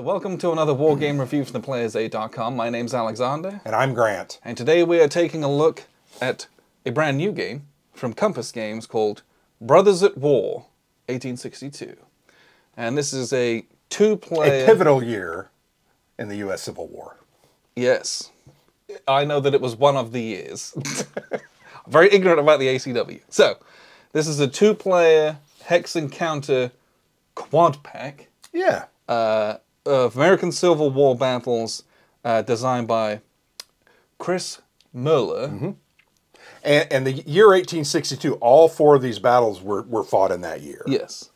So welcome to another War Game review from theplayersaid.com. My name's Alexander. And I'm Grant. And today we are taking a look at a brand new game from Compass Games called Brothers at War, 1862. And this is a two-player... A pivotal year in the U.S. Civil War. Yes. I know that it was one of the years. I'm very ignorant about the ACW. So, this is a two-player hex and counter quad pack. Yeah. Of American Civil War battles designed by Chris Mueller. Mm-hmm. And the year 1862, all four of these battles were fought in that year. Yes.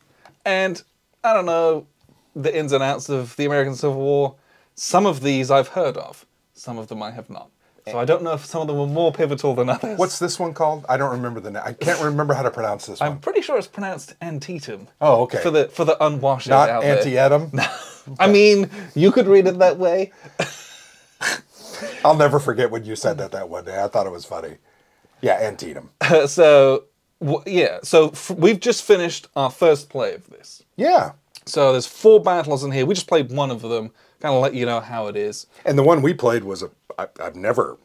And I don't know the ins and outs of the American Civil War. Some of these I've heard of. Some of them I have not. So I don't know if some of them were more pivotal than others. What's this one called? I don't remember the name. I can't remember how to pronounce this one. I'm pretty sure it's pronounced Antietam. Oh, okay. For the unwashed Not out Antietam? there. I mean, you could read it that way. I'll never forget when you said that one day. I thought it was funny. Yeah, Antietam. So we've just finished our first play of this. Yeah. So there's 4 battles in here. We just played one of them. Kind of let you know how it is. And the one we played was I've never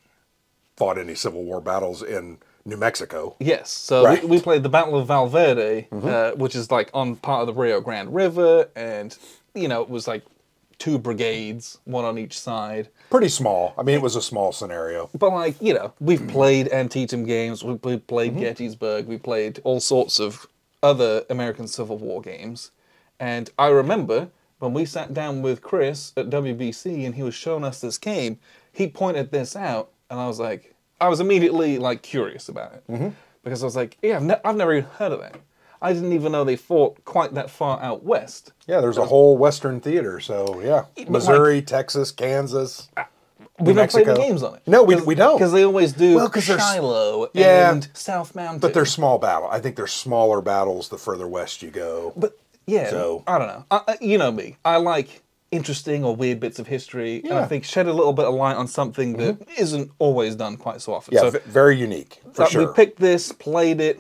fought any Civil War battles in New Mexico. Yes. So right. we played the Battle of Valverde, which is like on part of the Rio Grande River. And, you know, it was like 2 brigades, one on each side. Pretty small. I mean, it was a small scenario. But, like, you know, we've played Antietam games. We played Gettysburg. We played all sorts of other American Civil War games. And I remember when we sat down with Chris at WBC and he was showing us this game, he pointed this out, and I was immediately like curious about it. Because I was like, yeah, I've never even heard of that. I didn't even know they fought quite that far out west. Yeah, there's a whole Western theater, so yeah. Missouri, Texas, Kansas, we don't play the games on it. No, we don't. Because they always do there's Shiloh and South Mountain. But they're small battles. I think they're smaller battles the further west you go. But yeah, so, I don't know. You know me. I like interesting or weird bits of history, and I think shed a little bit of light on something that isn't always done quite so often. Yeah, so, very unique, for sure. We picked this, played it.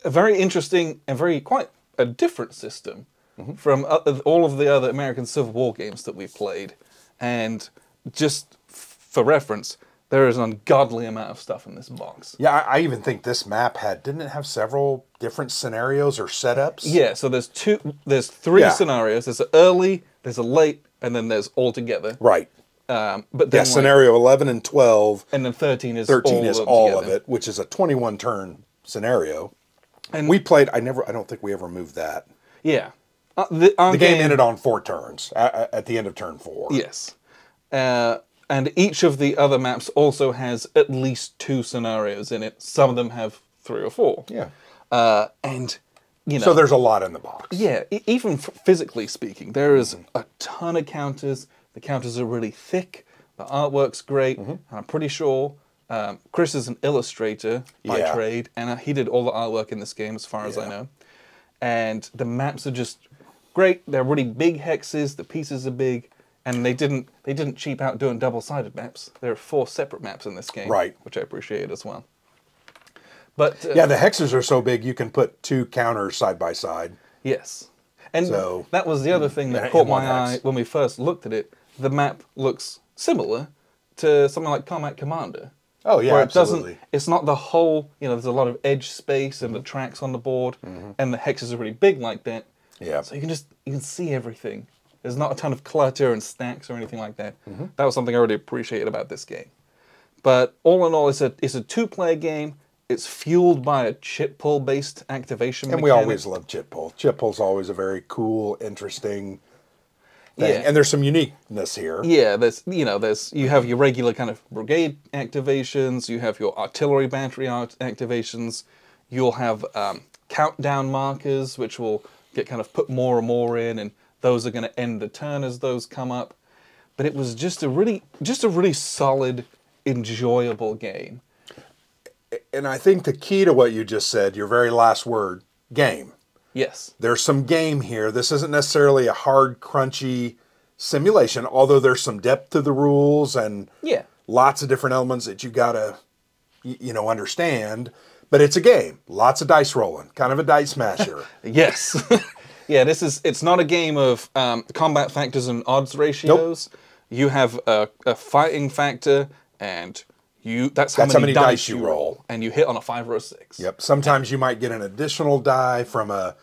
A very interesting and quite a different system from all of the other American Civil War games that we've played. And just for reference, there is an ungodly amount of stuff in this box. Yeah, I even think this map didn't it have several different scenarios or setups? Yeah, so there's 3 scenarios. There's an early, there's a late, and then there's all together. Right. But then scenario 11 and 12. And then 13 is all of it, which is a 21 turn scenario. And we played, I don't think we ever moved that. Yeah. The game ended on 4 turns, at the end of turn 4. Yes. And each of the other maps also has at least 2 scenarios in it. Some of them have 3 or 4. Yeah. And, you know. So there's a lot in the box. Yeah. Even physically speaking, there is a ton of counters. The counters are really thick. The artwork's great. And I'm pretty sure Chris is an illustrator by trade. And he did all the artwork in this game as far as I know. And the maps are just great. They're really big hexes. The pieces are big. And they didn't cheap out doing double-sided maps. There are 4 separate maps in this game, right? Which I appreciate as well. But yeah, the hexes are so big you can put 2 counters side by side. Yes, and that was the other thing that caught my eye when we first looked at it. The map looks similar to something like Combat Commander. Oh yeah, where absolutely. It's not the whole. You know, there's a lot of edge space and the tracks on the board, and the hexes are really big like that. Yeah. So you can see everything. There's not a ton of clutter and stacks or anything like that. That was something I really appreciated about this game. But all in all, it's a 2-player game. It's fueled by a chip pull-based activation mechanic. And we always love chip pull. Chip pull's always a very cool, interesting thing. Yeah. And there's some uniqueness here. Yeah, you have your regular kind of brigade activations. You have your artillery battery activations. You'll have countdown markers, which will get kind of put more and more in, and those are going to end the turn as those come up. But it was just a really solid, enjoyable game. And I think the key to what you just said, your very last word, game. Yes. There's some game here. This isn't necessarily a hard, crunchy simulation, although there's some depth to the rules and lots of different elements that you got to, understand. But it's a game. Lots of dice rolling. Kind of a dice smasher. Yes. Yeah, it's not a game of combat factors and odds ratios. Nope. You have a fighting factor, and that's how many dice you roll. And you hit on a 5 or a 6. Yep. Sometimes you might get an additional die from a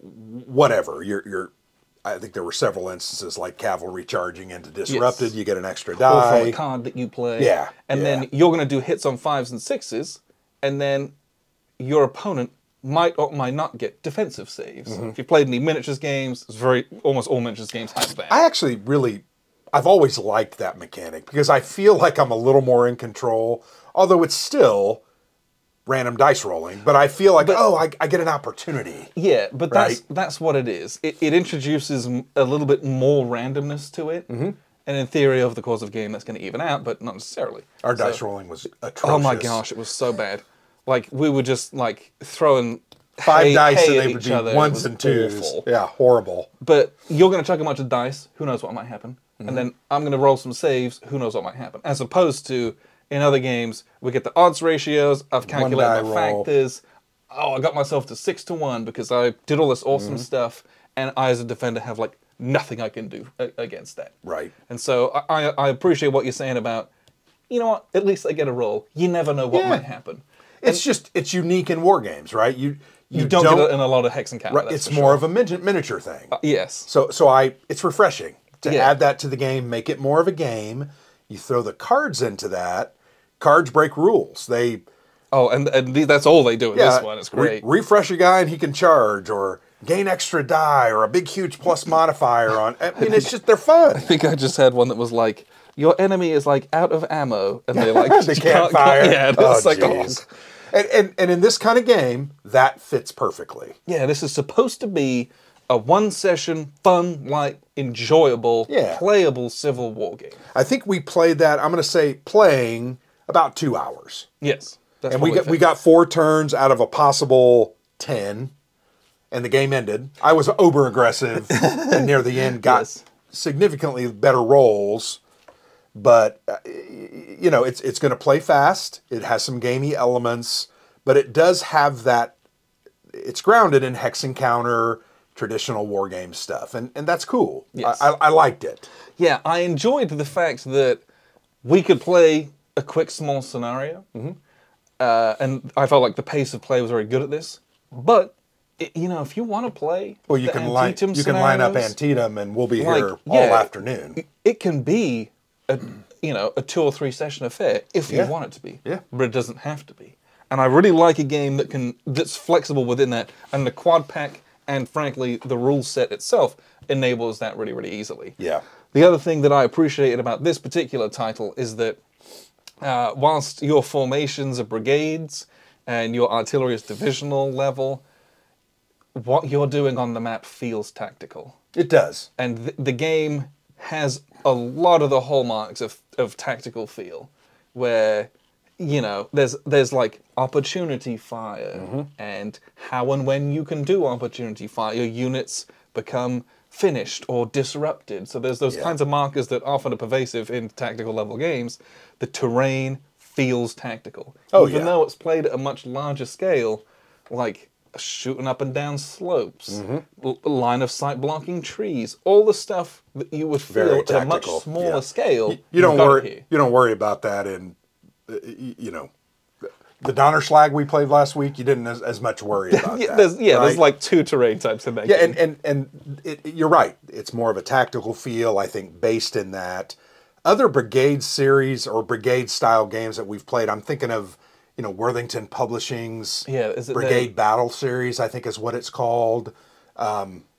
whatever. I think there were several instances like cavalry charging into disrupted. Yes. You get an extra die. Or from a card that you play. Yeah. And then you're going to do hits on 5s and 6s, and then your opponent might or might not get defensive saves. Mm-hmm. If you played any miniatures games, almost all miniatures games have that. I've always liked that mechanic because I feel like I'm a little more in control, although it's still random dice rolling, but I feel like, I get an opportunity. Yeah, but that's what it is. It introduces a little bit more randomness to it, and in theory, over the course of the game, that's going to even out, but not necessarily. Our dice rolling was atrocious. Oh my gosh, it was so bad. Like, we were just, like, throwing 5 dice and they would be 1s and 2s. Awful. Yeah, horrible. But you're going to chuck a bunch of dice, who knows what might happen. And then I'm going to roll some saves, who knows what might happen. As opposed to, in other games, we get the odds ratios, I've calculated my factors. Oh, I got myself to 6 to 1 because I did all this awesome stuff, and I as a defender have, like, nothing I can do against that. Right. And so I appreciate what you're saying about, you know what, at least I get a roll. You never know what might happen. It's unique in war games, right? You don't get it in a lot of Hex Encounter. Right, it's more of a miniature thing. Yes. So it's refreshing to add that to the game, make it more of a game. You throw the cards into that. Cards break rules. And that's all they do in this one. It's great. Refresh a guy and he can charge, or gain extra die, or a big huge plus modifier on. I mean, it's just they're fun. I think I just had one that was like, your enemy is like out of ammo, and they like they can't fire. Yeah, it's like And in this kind of game, that fits perfectly. Yeah, this is supposed to be a one-session, fun, light, enjoyable, playable Civil War game. I think we played that, I'm going to say, playing about 2 hours. Yes. And we got 4 turns out of a possible 10, and the game ended. I was over-aggressive, and near the end got significantly better rolls. But, it's going to play fast. It has some gamey elements, but it does have that, it's grounded in Hex Encounter, traditional war game stuff, and that's cool. Yes. I liked it. Yeah, I enjoyed the fact that we could play a quick, small scenario, and I felt like the pace of play was very good at this. But if you want to play, well, you can line up Antietam, and we'll be here all afternoon. It can be a 2 or 3 session affair if you want it to be. Yeah, but it doesn't have to be. And I really like a game that's flexible within that, and the quad pack. And frankly, the rule set itself enables that really, really easily. Yeah. The other thing that I appreciated about this particular title is that whilst your formations are brigades and your artillery is divisional level, what you're doing on the map feels tactical. It does. And the game has a lot of the hallmarks of tactical feel, where there's like opportunity fire and how and when you can do opportunity fire. Your units become finished or disrupted. So there's those kinds of markers that often are pervasive in tactical level games. The terrain feels tactical. Even though it's played at a much larger scale, like shooting up and down slopes, line of sight blocking trees, all the stuff that you would feel at a much smaller scale. You don't worry about that in the Donnerschlag we played last week. You didn't as much worry about that. There's like 2 terrain types in that game. And you're right. It's more of a tactical feel, I think, based in that. Other Brigade series or Brigade style games that we've played, I'm thinking of, Worthington Publishing's Brigade Battle series, I think is what it's called.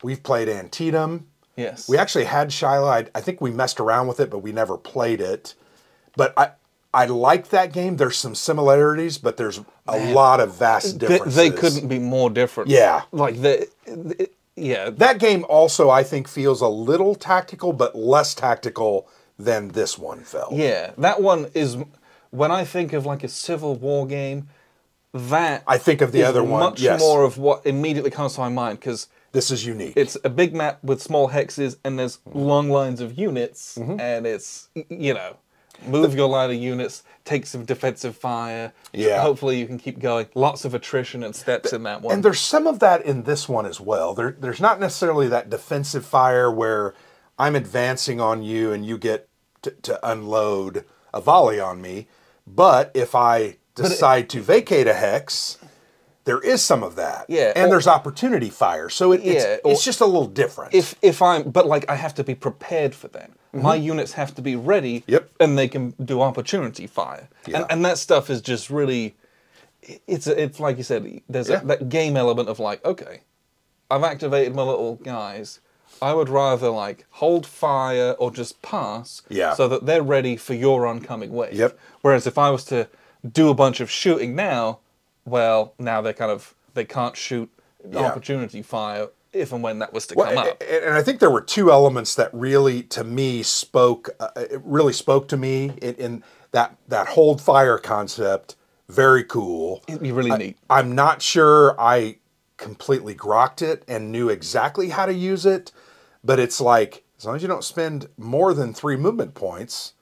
We've played Antietam. Yes. We actually had Shiloh. I think we messed around with it, but we never played it. But I like that game. There's some similarities, but there's a lot of vast differences. They couldn't be more different. Yeah. That game also, I think, feels a little tactical, but less tactical than this one felt. Yeah. That one is, when I think of like a Civil War game, I think of the other one. Much more of what immediately comes to my mind, because this is unique. It's a big map with small hexes, and there's long lines of units, and it's, Move your line of units, take some defensive fire. Yeah. Hopefully you can keep going. Lots of attrition and steps in that one. And there's some of that in this one as well. There's not necessarily that defensive fire where I'm advancing on you and you get to unload a volley on me. But if I decide to vacate a hex, there is some of that. Yeah. And there's opportunity fire. So it's just a little different. But like I have to be prepared for that. My units have to be ready. Yep. And they can do opportunity fire. Yeah. And that stuff is just really, it's like you said, there's that game element of like, okay, I've activated my little guys. I would rather like hold fire or just pass so that they're ready for your oncoming wave. Yep. Whereas if I was to do a bunch of shooting now, well, now they can't shoot opportunity fire if and when that was to come up. And I think there were two elements that really, to me, spoke to me in that hold fire concept. Very cool. It'd be really neat. I'm not sure I completely grokked it and knew exactly how to use it, but it's like, as long as you don't spend more than 3 movement points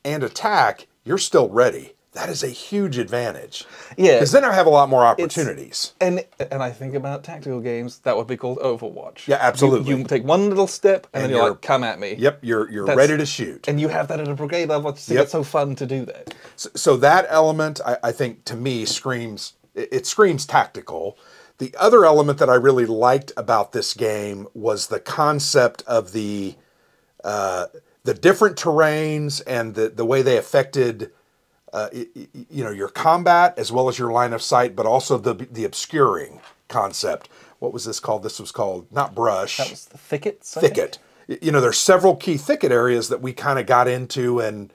and attack, you're still ready. That is a huge advantage. Yeah. Because then I have a lot more opportunities. And I think about tactical games, that would be called Overwatch. Yeah, absolutely. You take one little step and then you're like, come at me. Yep, you're ready to shoot. And you have that at a brigade level. It's so fun to do that. So that element, I think, to me, screams tactical. The other element that I really liked about this game was the concept of the different terrains and the way they affected your combat as well as your line of sight, but also the obscuring concept. What was this called? This was called not brush. That was the thickets. Thicket. There's several key thicket areas that we kind of got into, and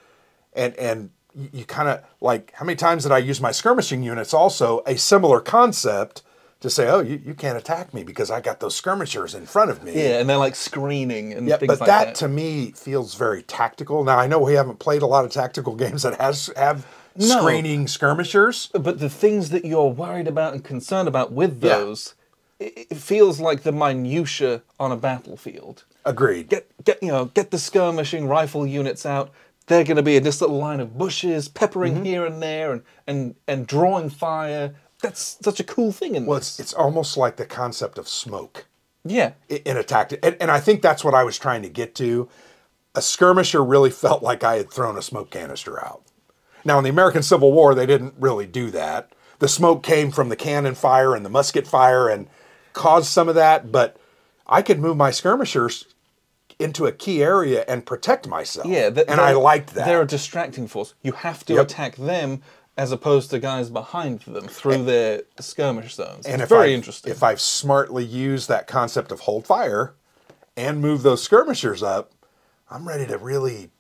you kind of like, how many times did I use my skirmishing units? Also, a similar concept to say, oh, you can't attack me because I got those skirmishers in front of me. Yeah, and they're like screening and things but like that that. to me feels very tactical. Now I know we haven't played a lot of tactical games that have screening skirmishers. But the things that you're worried about and concerned about with those, it feels like the minutia on a battlefield. Agreed. Get the skirmishing rifle units out. They're going to be in this little line of bushes, peppering here and there, and drawing fire. That's such a cool thing in this. It's almost like the concept of smoke. Yeah. In a tactic. And I think that's what I was trying to get to. A skirmisher really felt like I had thrown a smoke canister out. Now, in the American Civil War, they didn't really do that. The smoke came from the cannon fire and the musket fire and caused some of that, but I could move my skirmishers into a key area and protect myself. Yeah. And I liked that. They're a distracting force. You have to attack them as opposed to guys behind them through their skirmish zones. And it's very interesting. If I've smartly used that concept of hold fire and move those skirmishers up, I'm ready to really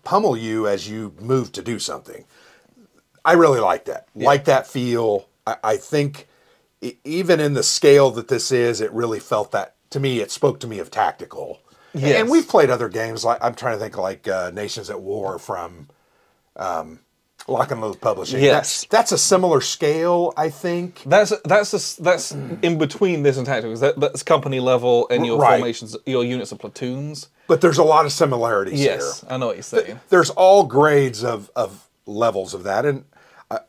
pummel you as you move to do something. I really like that. Yeah. Like that feel. I think even in the scale that this is, it really felt that, to me, it spoke to me of tactical. Yes. And we've played other games, like I'm trying to think like Nations at War from Lock and Load Publishing. Yes, that's a similar scale, I think. That's in between this and tacticals. That's company level, and your formations, your units are platoons. But there's a lot of similarities here. Yes, I know what you're saying. There's all grades of levels of that, and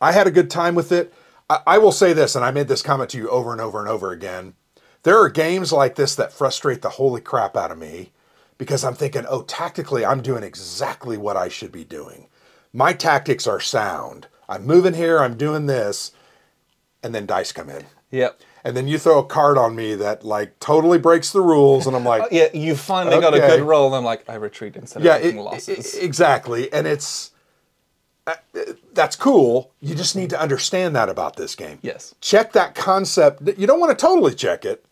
I had a good time with it. I will say this, and I made this comment to you over and over and over again. There are games like this that frustrate the holy crap out of me because I'm thinking, oh, tactically, I'm doing exactly what I should be doing. My tactics are sound. I'm moving here, I'm doing this, and then dice come in. Yep. And then you throw a card on me that like totally breaks the rules, and I'm like, yeah, you finally got a good roll, and I'm like, I retreat instead of taking losses. Exactly, and that's cool. You just need to understand that about this game. Yes. Check that concept. You don't want to totally check it.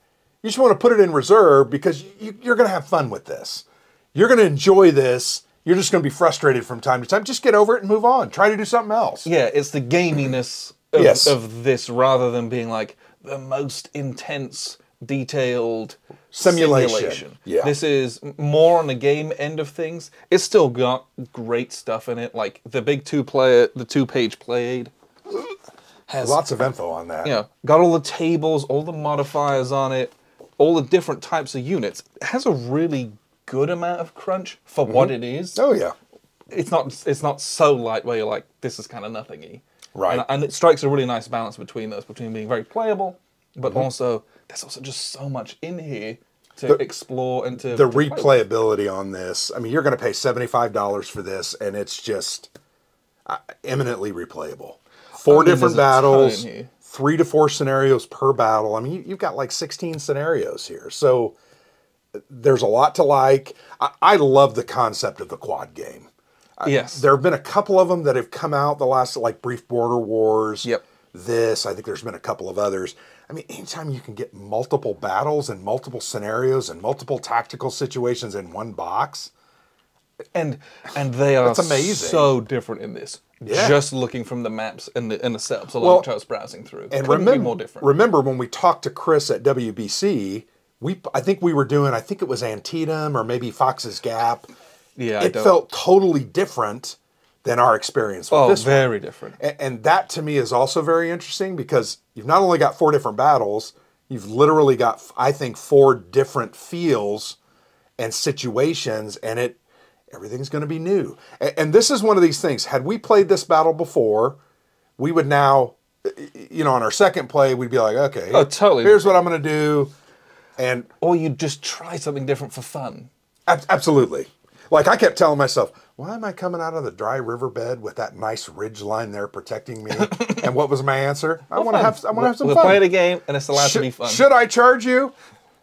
You just want to put it in reserve because you're going to have fun with this. You're going to enjoy this. You're just going to be frustrated from time to time. Just get over it and move on. Try to do something else. Yeah, it's the gaminess of this rather than being like the most intense, detailed simulation. Yeah. This is more on the game end of things. It's still got great stuff in it, like the big the 2-page play aid. Has lots of info on that. Yeah, got all the tables, all the modifiers on it, all the different types of units. It has a really good amount of crunch for what it is. Oh, yeah. it's not so light where you're like, this is kind of nothingy. Right. And it strikes a really nice balance between those, between being very playable, but also there's also just so much in here to explore and to The play with. replayability on this, I mean, you're going to pay $75 for this, and it's just eminently replayable. Four different there's a ton battles, here. 3 to 4 scenarios per battle. I mean, you've got like 16 scenarios here. So there's a lot to like. I love the concept of the quad game. Yes. There have been a couple of them that have come out the last, like Brief Border Wars. Yep. This, I think there's been a couple of others. I mean, anytime you can get multiple battles and multiple scenarios and multiple tactical situations in one box. And they are That's amazing. so different in this. Yeah. Just looking from the maps and the setups along which I was browsing through. And Couldn't be more different. remember when we talked to Chris at WBC, I think it was Antietam or maybe Fox's Gap. Yeah, It felt totally different than our experience with this one. very different. And that to me is also very interesting because you've not only got 4 different battles, you've literally got, I think, 4 different feels and situations, and everything's going to be new. And this is one of these things. Had we played this battle before, we would now, on our second play, we'd be like, okay, totally. Here's what I'm going to do. And Or you just try something different for fun. absolutely. Like I kept telling myself, why am I coming out of the dry riverbed with that nice ridge line there protecting me? And what was my answer? I want to have some We're fun. playing a game, and it's allowed to be fun. Should I charge you?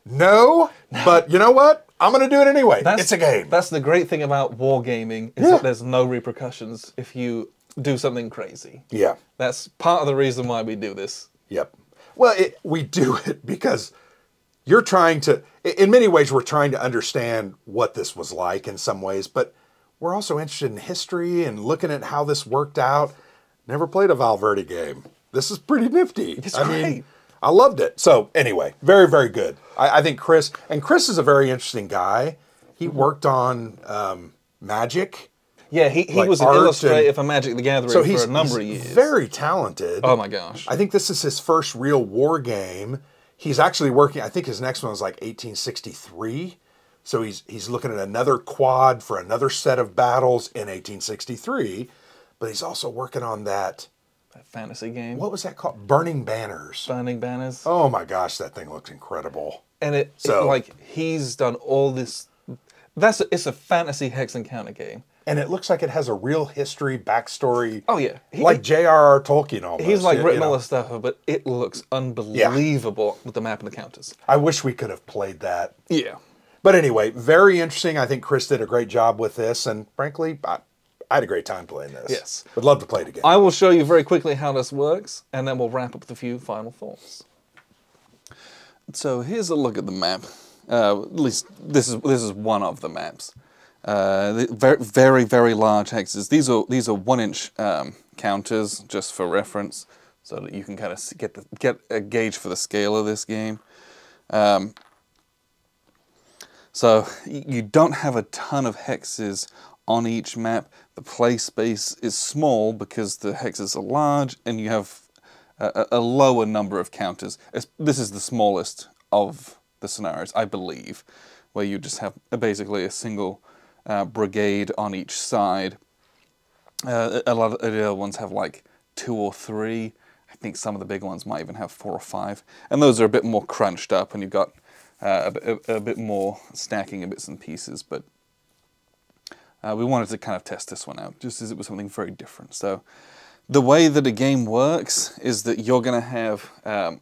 No, but you know what? I'm going to do it anyway. It's a game. That's the great thing about wargaming, is that there's no repercussions if you do something crazy. Yeah. That's part of the reason why we do this. Yep. Well, we do it because you're trying to, in many ways, we're trying to understand what this was like in some ways, but we're also interested in history and looking at how this worked out. Never played a Valverde game. This is pretty nifty. It's I great. mean, I loved it. So anyway, very, very good. I think Chris is a very interesting guy. He worked on Magic. Yeah, he Like was an art illustrator for Magic the Gathering So for a number of years. Very talented. Oh my gosh. I think this is his first real war game. He's actually working, I think his next one was like 1863. So he's looking at another quad for another set of battles in 1863. But he's also working on that fantasy game. What was that called? Burning Banners. Burning Banners. Oh my gosh, that thing looks incredible. And he's done all this. It's a fantasy hex encounter game. And it looks like it has a real history, backstory. Oh yeah, like J.R.R. Tolkien almost. He's like written all the stuff, but it looks unbelievable with the map and the counters. I wish we could have played that. Yeah. But anyway, very interesting. I think Chris did a great job with this, and frankly, I had a great time playing this. Yes. Would love to play it again. I will show you very quickly how this works, and then we'll wrap up with a few final thoughts. So here's a look at the map. At least this is one of the maps. Very, very, very large hexes. These are 1-inch counters, just for reference, so that you can kind of get a gauge for the scale of this game. So you don't have a ton of hexes on each map. The play space is small because the hexes are large, and you have a lower number of counters. This is the smallest of the scenarios, I believe, where you just have basically a single brigade on each side. A lot of the other ones have like 2 or 3. I think some of the bigger ones might even have 4 or 5. And those are a bit more crunched up, and you've got a bit more stacking of bits and pieces. But we wanted to kind of test this one out, just as it was something very different. So the way that a game works is that you're going to have a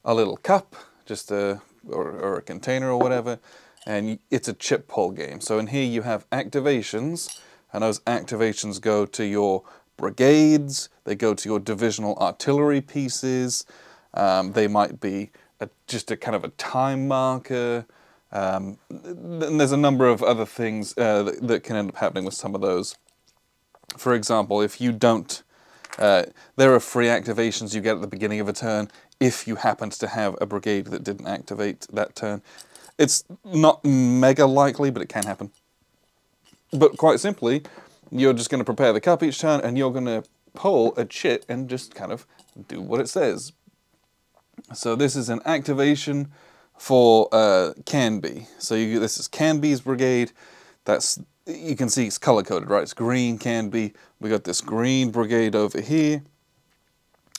little cup, just or a container or whatever, and it's a chip pull game. So in here you have activations, and those activations go to your brigades, they go to your divisional artillery pieces, they might be just a kind of a time marker, and there's a number of other things that can end up happening with some of those. For example, if you don't, there are free activations you get at the beginning of a turn if you happened to have a brigade that didn't activate that turn. It's not mega likely, but it can happen. But quite simply, you're just going to prepare the cup each turn, and you're going to pull a chit and just kind of do what it says. So this is an activation for Canby. So this is Canby's brigade. you can see it's color-coded, right? It's green, can be. We got this green brigade over here.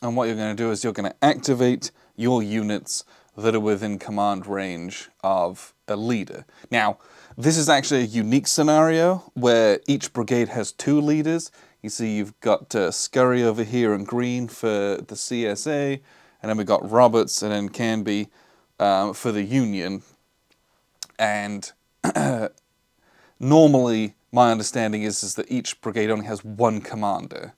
And what you're going to do is you're going to activate your units that are within command range of a leader. Now, this is actually a unique scenario where each brigade has 2 leaders. You see you've got Scurry over here in green for the CSA, and then we've got Roberts and then Canby for the Union. And normally, my understanding is that each brigade only has 1 commander.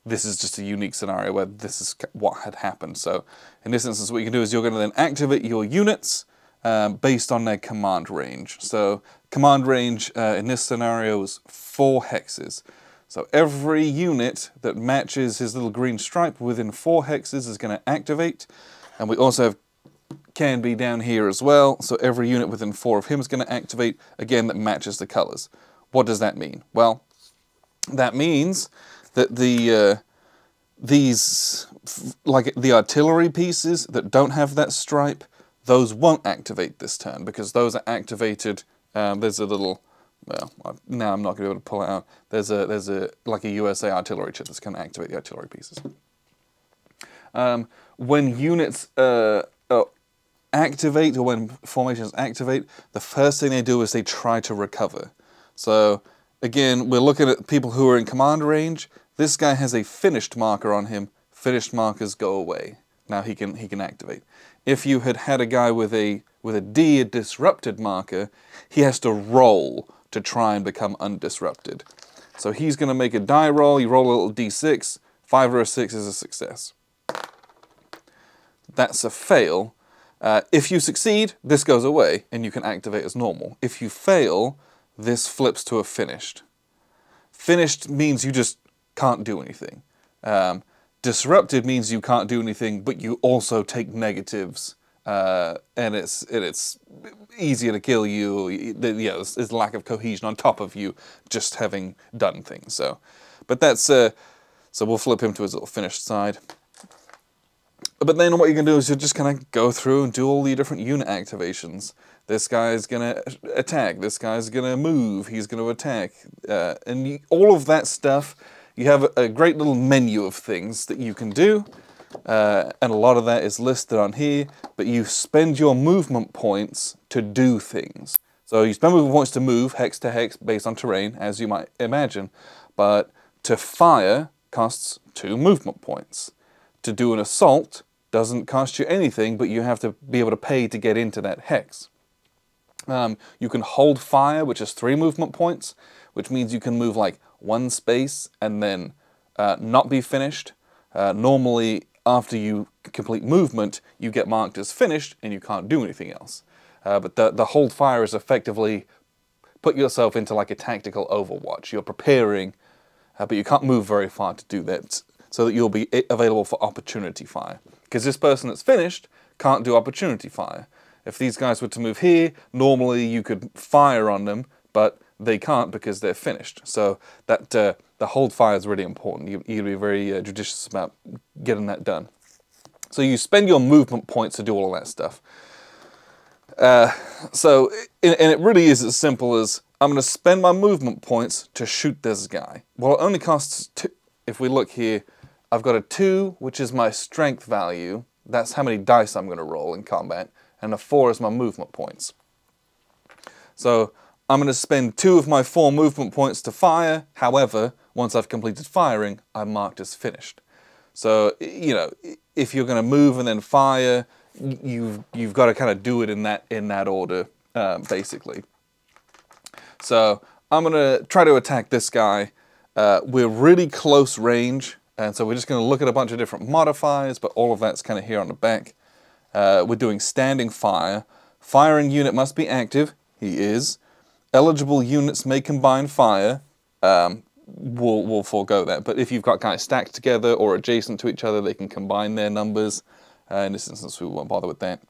This is just a unique scenario where this is what had happened. So in this instance, what you can do is you're going to then activate your units based on their command range. So command range in this scenario is 4 hexes. So every unit that matches his little green stripe within 4 hexes is going to activate. And we also have Canby down here as well. So every unit within 4 of him is going to activate, again, that matches the colors. What does that mean? Well, that means that these artillery pieces that don't have that stripe, those won't activate this turn because those are activated. There's a little, well, now I'm not going to be able to pull it out. There's a like a USA artillery chip that's going to activate the artillery pieces. When units activate, or when formations activate, the first thing they do is they try to recover. So again, we're looking at people who are in command range. This guy has a finished marker on him. Finished markers go away. Now he can activate. If you had a guy with a D, a disrupted marker, he has to roll to try and become undisrupted. So he's going to make a die roll. You roll a little D6. 5 or a 6 is a success. That's a fail. If you succeed, this goes away and you can activate as normal. If you fail, this flips to a finished. Finished means you just can't do anything. Disrupted means you can't do anything, but you also take negatives, and it's easier to kill you. There's lack of cohesion on top of you just having done things. So, but that's so we'll flip him to his little finished side. But then what you can do is you're just kind of go through and do all the different unit activations. This guy's going to attack. This guy's going to move. He's going to attack. And all of that stuff, you have a great little menu of things that you can do. And a lot of that is listed on here. But you spend your movement points to do things. So you spend movement points to move, hex to hex, based on terrain, as you might imagine. But to fire costs 2 movement points. To do an assault doesn't cost you anything, but you have to be able to pay to get into that hex. You can hold fire, which is 3 movement points, which means you can move like 1 space and then not be finished. Normally, after you complete movement, you get marked as finished and you can't do anything else. But the hold fire is effectively put yourself into like a tactical overwatch. You're preparing, but you can't move very far to do that, so that you'll be available for opportunity fire. Because this person that's finished can't do opportunity fire. If these guys were to move here, normally you could fire on them, but they can't because they're finished. So that the hold fire is really important. You need to be very judicious about getting that done. So you spend your movement points to do all of that stuff. And it really is as simple as, I'm going to spend my movement points to shoot this guy. Well, it only costs 2. If we look here, I've got a 2, which is my strength value. That's how many dice I'm going to roll in combat. And a 4 is my movement points. So I'm going to spend 2 of my 4 movement points to fire. However, once I've completed firing, I'm marked as finished. So, you know, if you're going to move and then fire, you've got to kind of do it in that order, basically. So I'm going to try to attack this guy. We're really close range, and so we're just going to look at a bunch of different modifiers, but all of that's kind of here on the back. We're doing standing fire. Firing unit must be active. He is. Eligible units may combine fire. We'll forego that. But if you've got guys stacked together or adjacent to each other, they can combine their numbers. In this instance, we won't bother with that.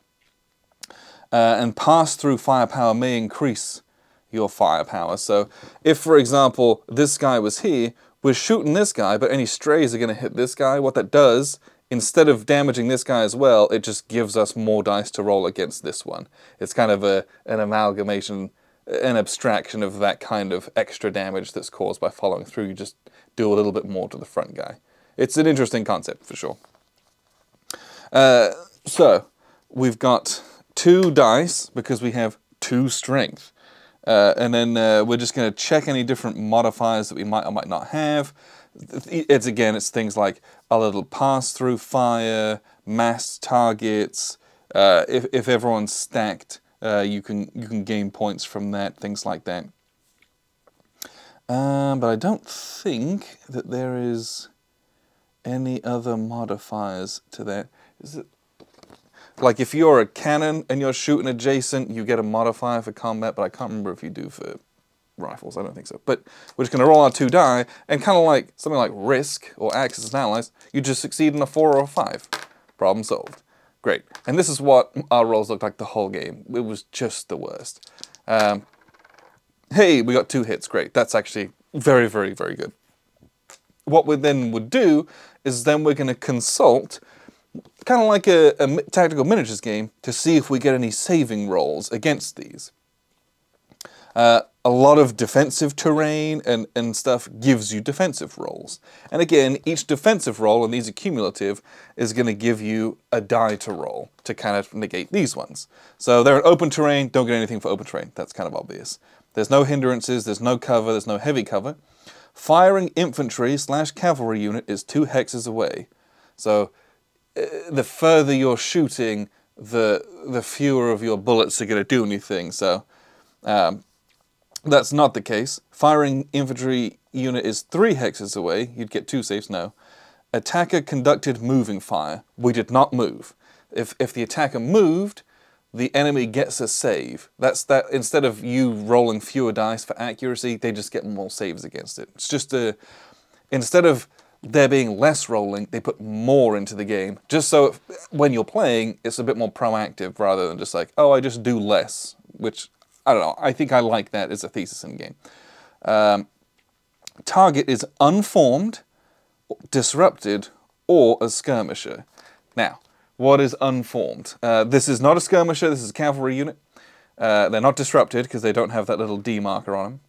And pass-through firepower may increase your firepower. So if, for example, this guy was here, we're shooting this guy, but any strays are going to hit this guy. What that does, instead of damaging this guy as well, it just gives us more dice to roll against this one. It's kind of an amalgamation an abstraction of that kind of extra damage that's caused by following through. You just do a little bit more to the front guy. It's an interesting concept for sure. So we've got 2 dice because we have 2 strength. And then we're just going to check any different modifiers that we might or might not have. It's things like a little pass-through fire, mass targets. If everyone's stacked, you can gain points from that, things like that. But I don't think that there is any other modifiers to that. Is it? Like if you're a cannon and you're shooting adjacent, you get a modifier for combat, but I can't remember if you do for rifles. I don't think so. But we're just going to roll our 2 die, and kind of like something like Risk or Axis and Allies, you just succeed in a 4 or a 5. Problem solved. Great. And this is what our rolls looked like the whole game. It was just the worst. Hey, we got 2 hits. Great. That's actually very, very, very good. What we then would do is then we're going to consult, kind of like a tactical miniatures game, to see if we get any saving rolls against these. A lot of defensive terrain and stuff gives you defensive rolls. And again, each defensive roll, and these are cumulative, is going to give you a die to roll to kind of negate these ones. So they're an open terrain, don't get anything for open terrain. That's kind of obvious. There's no hindrances, there's no cover, there's no heavy cover. Firing infantry / cavalry unit is 2 hexes away. So the further you're shooting, the fewer of your bullets are going to do anything. So that's not the case. Firing infantry unit is 3 hexes away. You'd get 2 saves, no. Attacker conducted moving fire. We did not move. If the attacker moved, the enemy gets a save. That's that. Instead of you rolling fewer dice for accuracy, they just get more saves against it. It's just instead of there being less rolling, they put more into the game. Just so when you're playing, it's a bit more proactive rather than just like, oh, I just do less, which, I don't know, I think I like that as a thesis in the game. Target is unformed, disrupted, or a skirmisher. Now, what is unformed? This is not a skirmisher, this is a cavalry unit. They're not disrupted because they don't have that little D marker on them.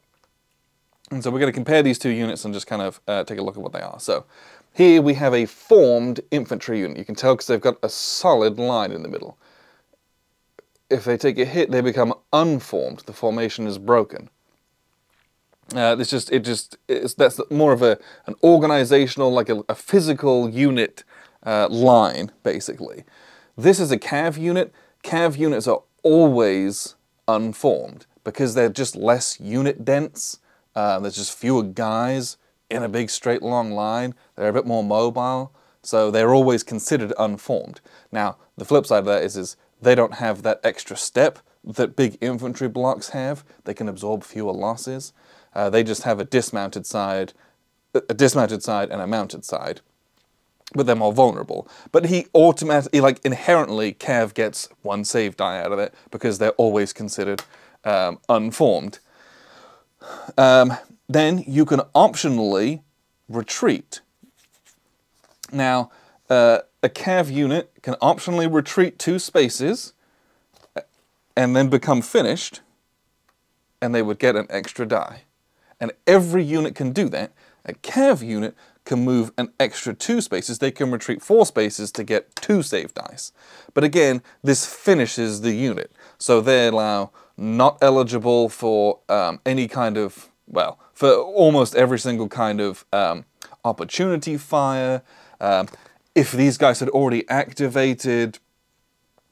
And so we're going to compare these 2 units and just kind of take a look at what they are. So here we have a formed infantry unit. You can tell because they've got a solid line in the middle. If they take a hit, they become unformed. The formation is broken. That's more of an organizational, like a physical unit line, basically. This is a cav unit. Cav units are always unformed because they're just less unit dense. There's just fewer guys in a big straight long line. They're a bit more mobile, so they're always considered unformed. Now, the flip side of that is they don't have that extra step that big infantry blocks have. They can absorb fewer losses. They just have a dismounted side and a mounted side, but they're more vulnerable. But he automatically, like inherently, Cav gets 1 save die out of it because they're always considered unformed. Then you can optionally retreat. Now, a Cav unit can optionally retreat 2 spaces and then become finished, and they would get an extra die. And every unit can do that. A Cav unit can move an extra 2 spaces. They can retreat 4 spaces to get 2 save dice. But again, this finishes the unit. So they're now not eligible for any kind of, well, for almost every single kind of opportunity fire. If these guys had already activated,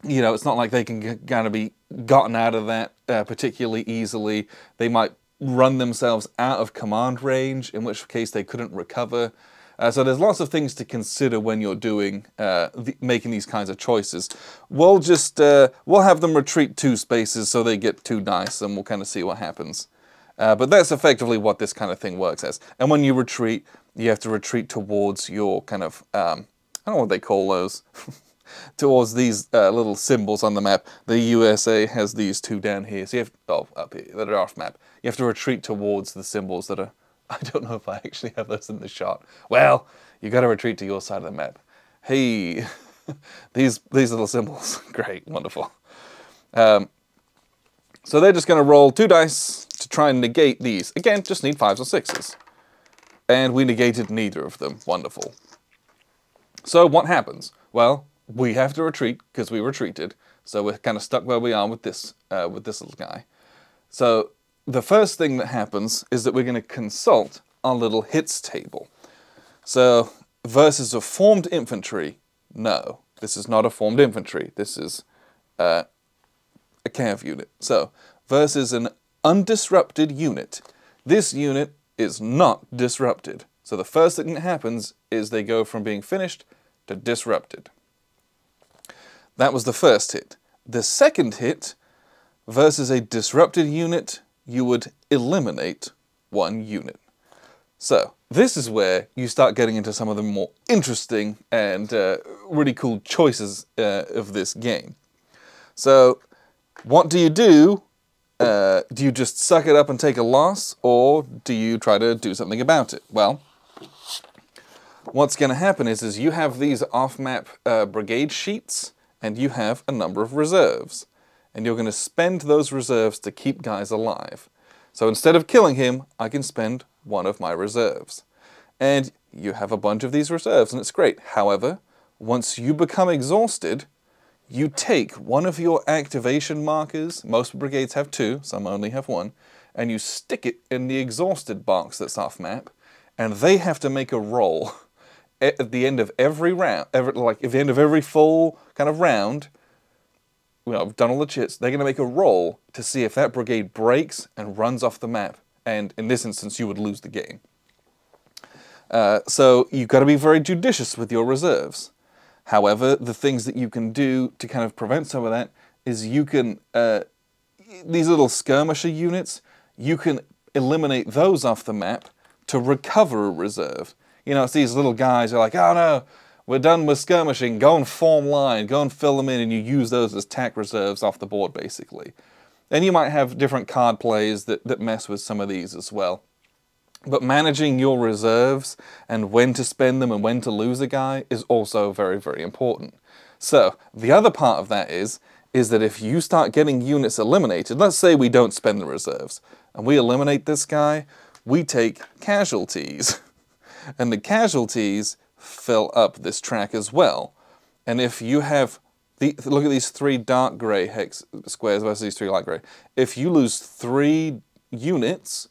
you know, it's not like they can kind of be gotten out of that particularly easily. They might run themselves out of command range, in which case they couldn't recover. So there's lots of things to consider when you're doing making these kinds of choices. We'll just we'll have them retreat 2 spaces so they get 2 dice, and we'll kind of see what happens. But that's effectively what this kind of thing works as. And when you retreat, you have to retreat towards your kind of I don't know what they call those. Towards these little symbols on the map. The USA has these 2 down here. So you have, up here, that are off map. You have to retreat towards the symbols that are, I don't know if I actually have those in the shot. Well, you got to retreat to your side of the map. Hey, these little symbols, great, wonderful. So they're just going to roll 2 dice to try and negate these. Again, just need 5s or 6s. And we negated neither of them. Wonderful. So what happens? Well, we have to retreat because we retreated. So we're kind of stuck where we are with this little guy. So the first thing that happens is that we're going to consult our little hits table. So versus a formed infantry, no, this is not a formed infantry. This is a cav unit. So versus an undisrupted unit, this unit is not disrupted. So the first thing that happens is they go from being finished to disrupted. That was the first hit. The second hit, versus a disrupted unit, you would eliminate 1 unit. So this is where you start getting into some of the more interesting and really cool choices of this game. So what do? Do you just suck it up and take a loss, or do you try to do something about it? Well, what's going to happen is you have these off-map brigade sheets, and you have a number of reserves. And you're going to spend those reserves to keep guys alive. So instead of killing him, I can spend 1 of my reserves. And you have a bunch of these reserves, and it's great. However, once you become exhausted, you take 1 of your activation markers, most brigades have 2, some only have 1, and you stick it in the exhausted box that's off map, and they have to make a roll at the end of every round, like at the end of every full kind of round. You know, I've done all the chits, they're going to make a roll to see if that brigade breaks and runs off the map, and in this instance you would lose the game. So you've got to be very judicious with your reserves. However, the things that you can do to kind of prevent some of that is you can, these little skirmisher units, you can eliminate those off the map to recover a reserve. You know, it's these little guys who are like, oh no, we're done with skirmishing, go and form line, go and fill them in, and you use those as tack reserves off the board, basically. And you might have different card plays that mess with some of these as well. But managing your reserves and when to spend them and when to lose a guy is also very, very important. So, the other part of that is that if you start getting units eliminated, let's say we don't spend the reserves, and we eliminate this guy, we take casualties. And the casualties fill up this track as well. And if you have, look at these 3 dark grey hex squares versus these 3 light grey. If you lose 3 units,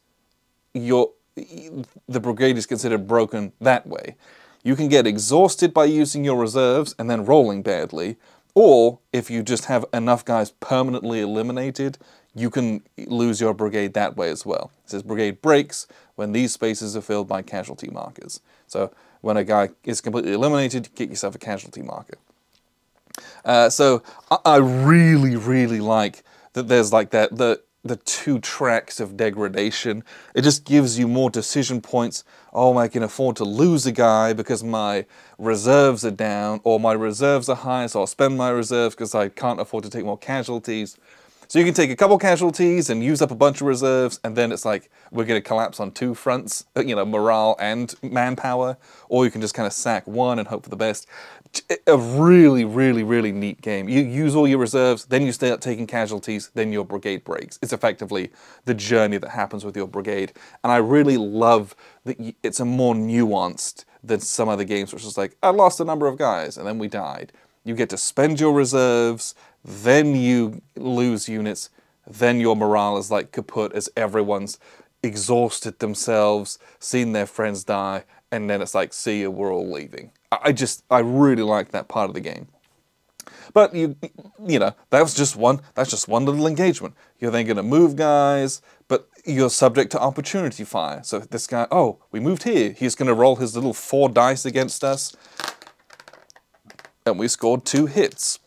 the brigade is considered broken that way. You can get exhausted by using your reserves and then rolling badly, or if you just have enough guys permanently eliminated, you can lose your brigade that way as well. It says brigade breaks when these spaces are filled by casualty markers. So when a guy is completely eliminated, you get yourself a casualty marker. So I really, really like that there's like that, the 2 tracks of degradation. It just gives you more decision points. Oh, I can afford to lose a guy because my reserves are down, or my reserves are high, so I'll spend my reserves because I can't afford to take more casualties. So you can take a couple casualties and use up a bunch of reserves, and then it's like we're going to collapse on 2 fronts, you know, morale and manpower, or you can just kind of sack 1 and hope for the best. A really, really, really neat game. You use all your reserves, then you start taking casualties, then your brigade breaks. It's effectively the journey that happens with your brigade, and I really love that it's a more nuanced than some other games, which is like, I lost a number of guys, and then we died. You get to spend your reserves, then you lose units, then your morale is like kaput as everyone's exhausted themselves, seen their friends die, and then it's like, see you, we're all leaving. I really like that part of the game. But you know, that's just one little engagement. You're then going to move guys, but you're subject to opportunity fire. So this guy, oh, we moved here. He's going to roll his little 4 dice against us. And we scored 2 hits.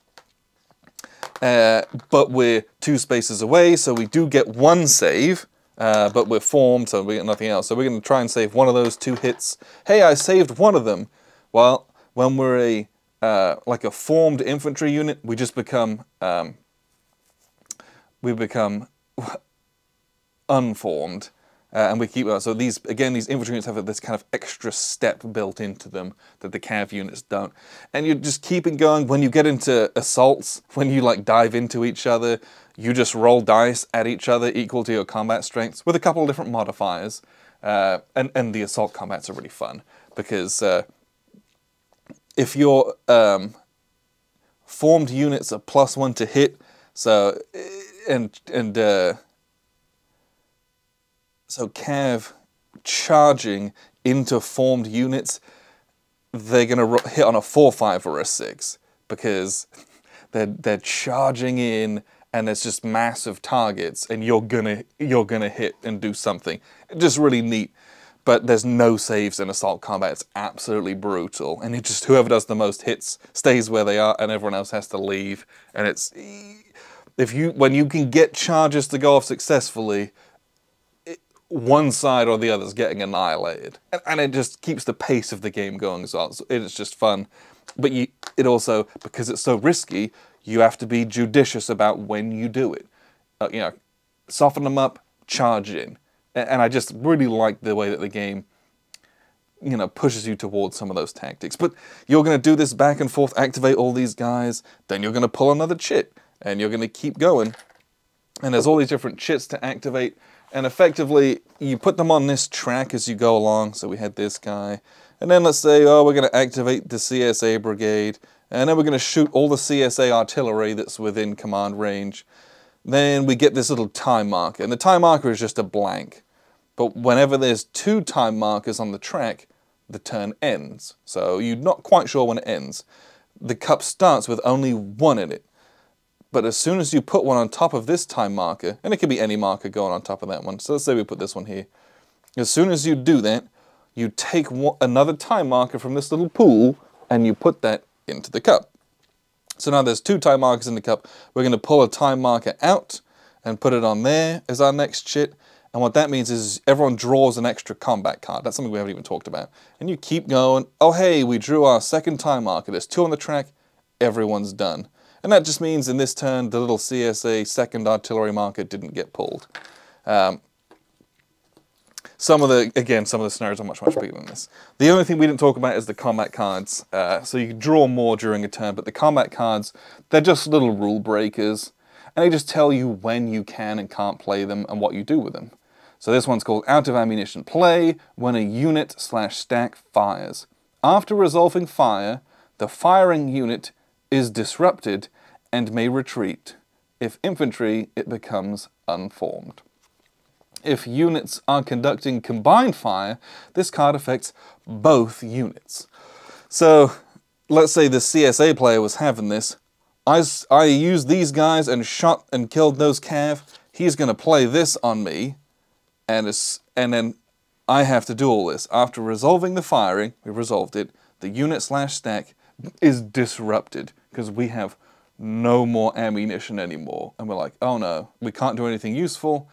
But we're 2 spaces away, so we do get 1 save. But we're formed, so we get nothing else. So we're going to try and save 1 of those 2 hits. Hey, I saved 1 of them. Well, when we're like a formed infantry unit, we just become unformed. And we keep, so these infantry units have this kind of extra step built into them that the cav units don't. And you're just keeping going. When you get into assaults, when you like dive into each other, you just roll dice at each other equal to your combat strengths with a couple of different modifiers. And the assault combats are really fun because if your formed units are +1 to hit, so Cav charging into formed units, they're gonna hit on a 4/5 or a 6 because they're charging in, and it's just massive targets, and you're gonna hit and do something. Just really neat. But there's no saves in assault combat. It's absolutely brutal, and it just whoever does the most hits stays where they are, and everyone else has to leave. And it's when you can get charges to go off successfully, one side or the other is getting annihilated, and it just keeps the pace of the game going as well. So it's just fun, but it also, because it's so risky, you have to be judicious about when you do it. You know, soften them up, charge in. And I just really like the way that the game, you know, pushes you towards some of those tactics. But you're going to do this back and forth, activate all these guys, then you're going to pull another chit, and you're going to keep going. And there's all these different chits to activate, and effectively, you put them on this track as you go along. So we had this guy, and then let's say, oh, we're going to activate the CSA brigade, and then we're going to shoot all the CSA artillery that's within command range. Then we get this little time marker, and the time marker is just a blank. But whenever there's 2 time markers on the track, the turn ends. So you're not quite sure when it ends. The cup starts with only 1 in it. But as soon as you put one on top of this time marker, and it could be any marker going on top of that one. So let's say we put this one here. As soon as you do that, you take another time marker from this little pool, and you put that into the cup. So now there's 2 time markers in the cup. We're going to pull a time marker out and put it on there as our next chit. And what that means is everyone draws an extra combat card. That's something we haven't even talked about. And you keep going. Oh, hey, we drew our second time marker. There's 2 on the track. Everyone's done. And that just means in this turn, the little CSA second artillery marker didn't get pulled. Some of the scenarios are much, much bigger than this. The only thing we didn't talk about is the combat cards. So you can draw more during a turn, but the combat cards, they're just little rule breakers. And they just tell you when you can and can't play them and what you do with them. So this one's called Out of Ammunition Play when a unit/stack fires. After resolving fire, the firing unit is disrupted and may retreat. If infantry, it becomes unformed. If units are conducting combined fire, this card affects both units. So let's say the CSA player was having this. I used these guys and shot and killed those Cav. He's going to play this on me. And then I have to do all this. After resolving the firing, we resolved it, the unit/stack is disrupted because we have no more ammunition anymore. And we're like, oh no, we can't do anything useful.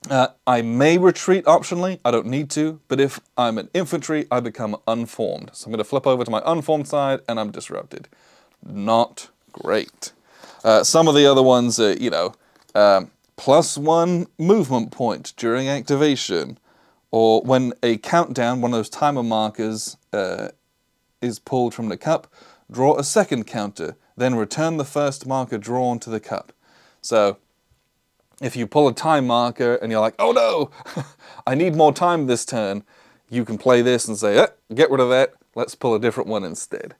I may retreat optionally, I don't need to, but if I'm an infantry, I become unformed. So I'm going to flip over to my unformed side and I'm disrupted. Not great. Some of the other ones are, you know, +1 movement point during activation, or when a countdown, one of those timer markers, is pulled from the cup, draw a second counter, then return the first marker drawn to the cup. So if you pull a time marker and you're like, oh no, I need more time this turn, you can play this and say, get rid of that, let's pull a different one instead.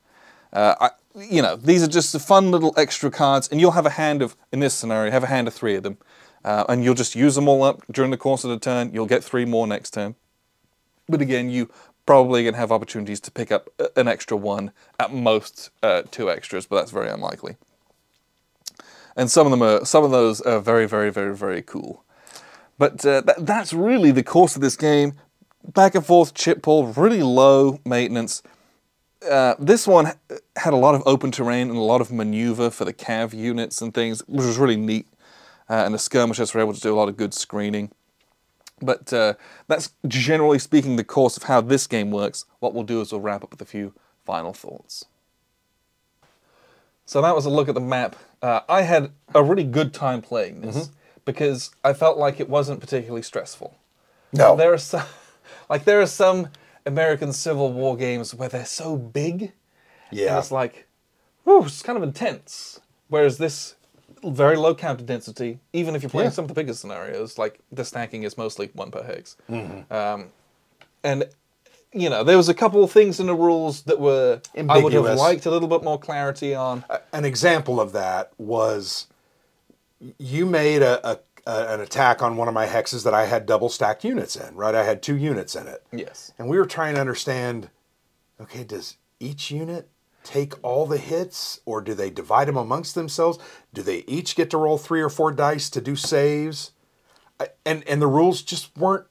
You know, these are just fun little extra cards, and you'll have a hand of, in this scenario, have a hand of 3 of them. And you'll just use them all up during the course of the turn. You'll get 3 more next turn. But again, you probably going to have opportunities to pick up an extra 1, at most 2 extras, but that's very unlikely. And some of those are very, very, very, very cool. But that's really the course of this game. Back and forth chip pull, really low maintenance. This one had a lot of open terrain and a lot of maneuver for the Cav units and things, which was really neat. And the skirmishers were able to do a lot of good screening. But that's generally speaking the course of how this game works. What we'll do is we'll wrap up with a few final thoughts. So that was a look at the map. I had a really good time playing this because I felt like it wasn't particularly stressful. No. There are some American Civil War games where they're so big. Yeah. And it's like, whew, it's kind of intense. Whereas this very low counter density. Even if you're playing Yeah. some of the bigger scenarios, like the stacking is mostly 1 per hex. Mm-hmm. And you know, there was a couple of things in the rules that were I would have Ambiguous. liked a little bit more clarity on. An example of that was you made an attack on one of my hexes that I had double stacked units in, right? I had 2 units in it. Yes. And we were trying to understand, okay, does each unit take all the hits, or do they divide them amongst themselves? Do they each get to roll 3 or 4 dice to do saves? And the rules just weren't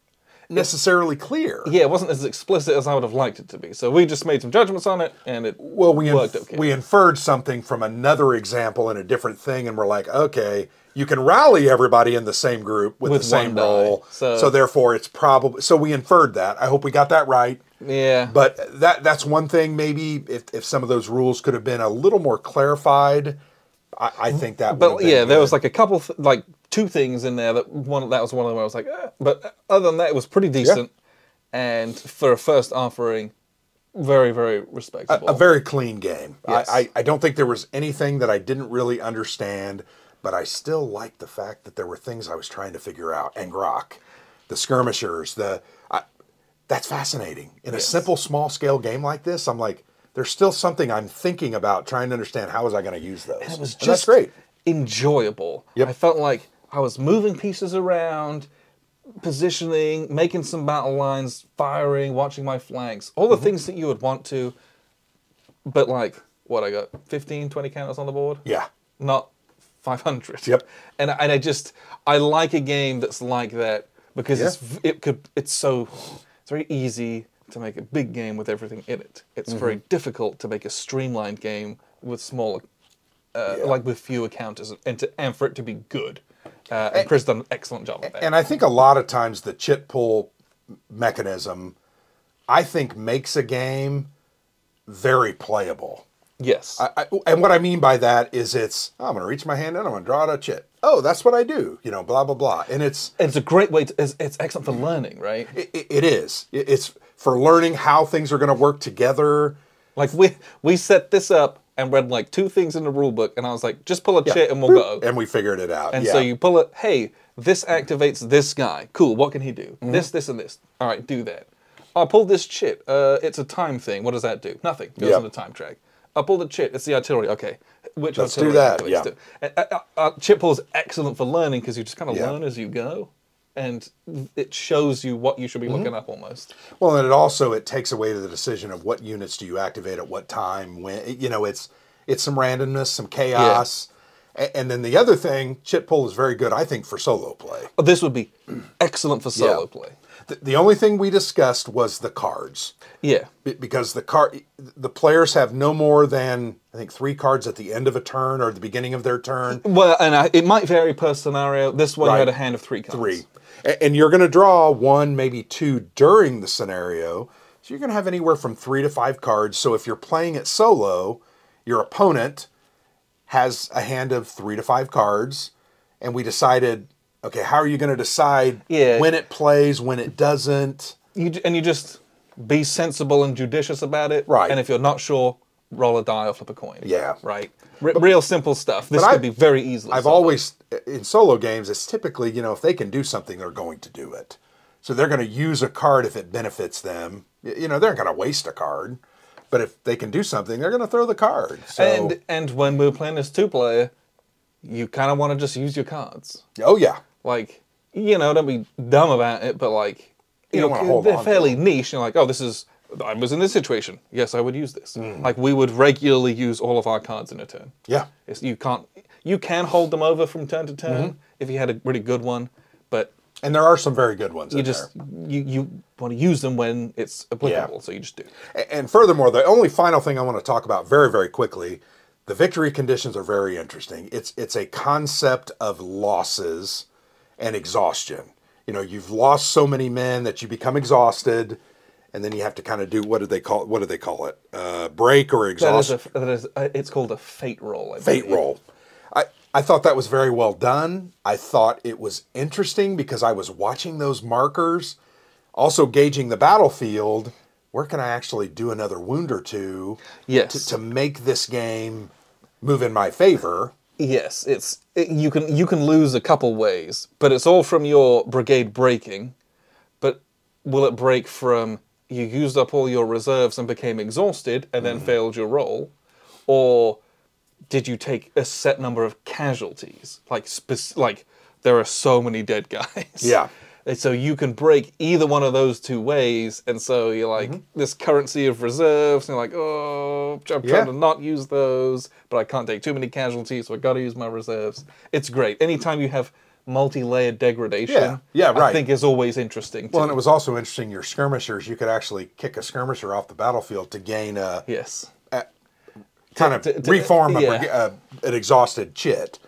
necessarily clear. Yeah, it wasn't as explicit as I would have liked it to be. So we just made some judgments on it, and it worked okay. We inferred something from another example in a different thing, and we're like, okay, you can rally everybody in the same group with the same one die. roll, So therefore it's probably, so we inferred that. I hope we got that right. Yeah. But that's one thing. Maybe if some of those rules could have been a little more clarified, I think that. But would have yeah, been there good. was like a couple, like 2 things in there that was one of them. Where I was like, but other than that, it was pretty decent, and for a first offering, very very respectable. a very clean game. Yes. I don't think there was anything that I didn't really understand, but I still liked the fact that there were things I was trying to figure out. And Grok, the skirmishers, that's fascinating. In a simple, small scale game like this, I'm like, there's still something I'm thinking about, trying to understand how was I going to use those. It was And that's just great. enjoyable. Yep. I felt like I was moving pieces around, positioning, making some battle lines, firing, watching my flanks, all the things that you would want to. But like, what I got, 15, 20 counters on the board? Yeah. Not 500. Yep. And I like a game that's like that because it's very easy to make a big game with everything in it. It's very difficult to make a streamlined game with smaller, like with fewer counters, and for it to be good. And Chris done an excellent job of that. And I think a lot of times the chit pull mechanism, I think, makes a game very playable. Yes. And what I mean by that is I'm going to reach my hand in, I'm going to draw out a chit. Oh, that's what I do, blah, blah, blah. And it's a great way it's excellent for learning, right? it is. It's for learning how things are going to work together. Like we set this up and read like 2 things in the rule book, and I was like, just pull a chit and we'll go. And we figured it out. And so you pull it, hey, this activates this guy. Cool, what can he do? This, and this. All right, do that. I pulled this chit. It's a time thing. What does that do? Nothing. Goes on the time track. I pulled the chit. It's the artillery. Okay, which Let's artillery do that, activates yeah. to? Chit pull is excellent for learning because you just kind of Yeah. learn as you go. And it shows you what you should be looking up almost. Well, and it takes away the decision of what units do you activate at what time, when, it's some randomness, some chaos. And then the other thing, chit pull is very good, I think, for solo play. This would be excellent for solo play. The only thing we discussed was the cards. Yeah. Because the players have no more than, I think, 3 cards at the end of a turn or the beginning of their turn. Well, and it might vary per scenario. This one you had a hand of 3 cards. 3. And you're going to draw 1, maybe 2 during the scenario. So you're going to have anywhere from 3 to 5 cards. So if you're playing it solo, your opponent has a hand of 3 to 5 cards. And we decided, okay, how are you going to decide when it plays, when it doesn't? You just be sensible and judicious about it. Right. And if you're not sure, roll a die or flip a coin. Yeah. Right. Real simple stuff. This could be very easily I've solved. always, in solo games, it's typically, if they can do something, they're going to do it. So they're going to use a card if it benefits them. They're not going to waste a card. But if they can do something, they're going to throw the card. So, And when we're playing this 2-player, you kind of want to just use your cards. oh, yeah. Like, don't be dumb about it, but like, don't wanna hold they're on to fairly niche. You're like, oh, I was in this situation. Yes, I would use this. Like, we would regularly use all of our cards in a turn. Yeah. You can hold them over from turn to turn if you had a really good one, but And there are some very good ones in you there. you want to use them when it's applicable, so you just do. And furthermore, the only final thing I want to talk about very, very quickly, the victory conditions are very interesting. It's a concept of losses and exhaustion. You've lost so many men that you become exhausted, and then you have to kind of do, what do they call it? Break or exhaust? It's called a fate roll. Fate roll. I thought that was very well done. I thought it was interesting because I was watching those markers, also gauging the battlefield. Where can I actually do another wound or two Yes. to make this game move in my favor? Yes, you can lose a couple ways, but it's all from your brigade breaking. But will it break from you used up all your reserves and became exhausted and then failed your roll, or did you take a set number of casualties? Like there are so many dead guys. Yeah. And so you can break either one of those two ways, and so you're like, this currency of reserves, and you're like, oh, I'm trying to not use those, but I can't take too many casualties, so I got to use my reserves. It's great. Anytime you have multi-layered degradation, right. I think is always interesting. Well, and it was also interesting, your skirmishers, you could actually kick a skirmisher off the battlefield to gain a... Yes. Kind of reform an exhausted chit.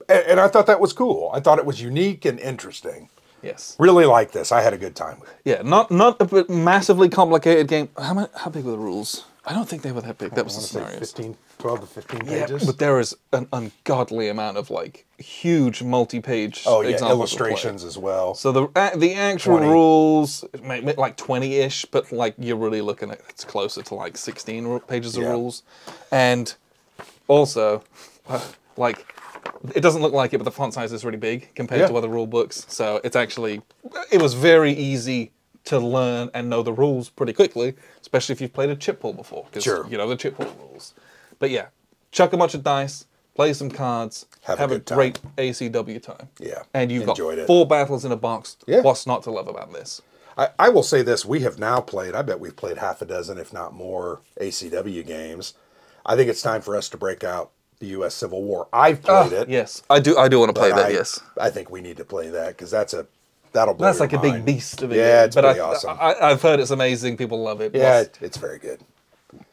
And I thought that was cool. I thought it was unique and interesting. Yes. Really like this. I had a good time with it. Yeah, not a massively complicated game. How big were the rules? I don't think they were that big. That was the scenarios. 12 to 15 pages. Yeah, but there is an ungodly amount of like huge multi-page examples illustrations as well. So the actual 20. rules like 20-ish, but like you're really looking at it's closer to like 16 pages of rules, and also like. It doesn't look like it, but the font size is really big compared to other rule books. So it was very easy to learn and know the rules pretty quickly, especially if you've played a chip pull before, because you know the chip pull rules. But yeah, chuck a bunch of dice, play some cards, have a great ACW time. Yeah, and you've got it. 4 battles in a box. Yeah. What's not to love about this? I will say this, we have now played, I bet we've played half a dozen, if not more, ACW games. I think it's time for us to break out the U.S. Civil War. I've played it. Yes, I do want to play that. Yes, I think we need to play that because that'll blow that's your like mind. a big beast of a game. But it's pretty awesome. I've heard it's amazing. People love it. Yeah, it's very good.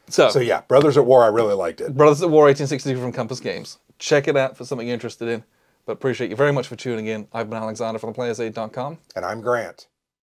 So yeah, Brothers at War. I really liked it. Brothers at War 1862 from Compass Games. Check it out for something you're interested in. But appreciate you very much for tuning in. I've been Alexander from thePlayersaid.com. And I'm Grant.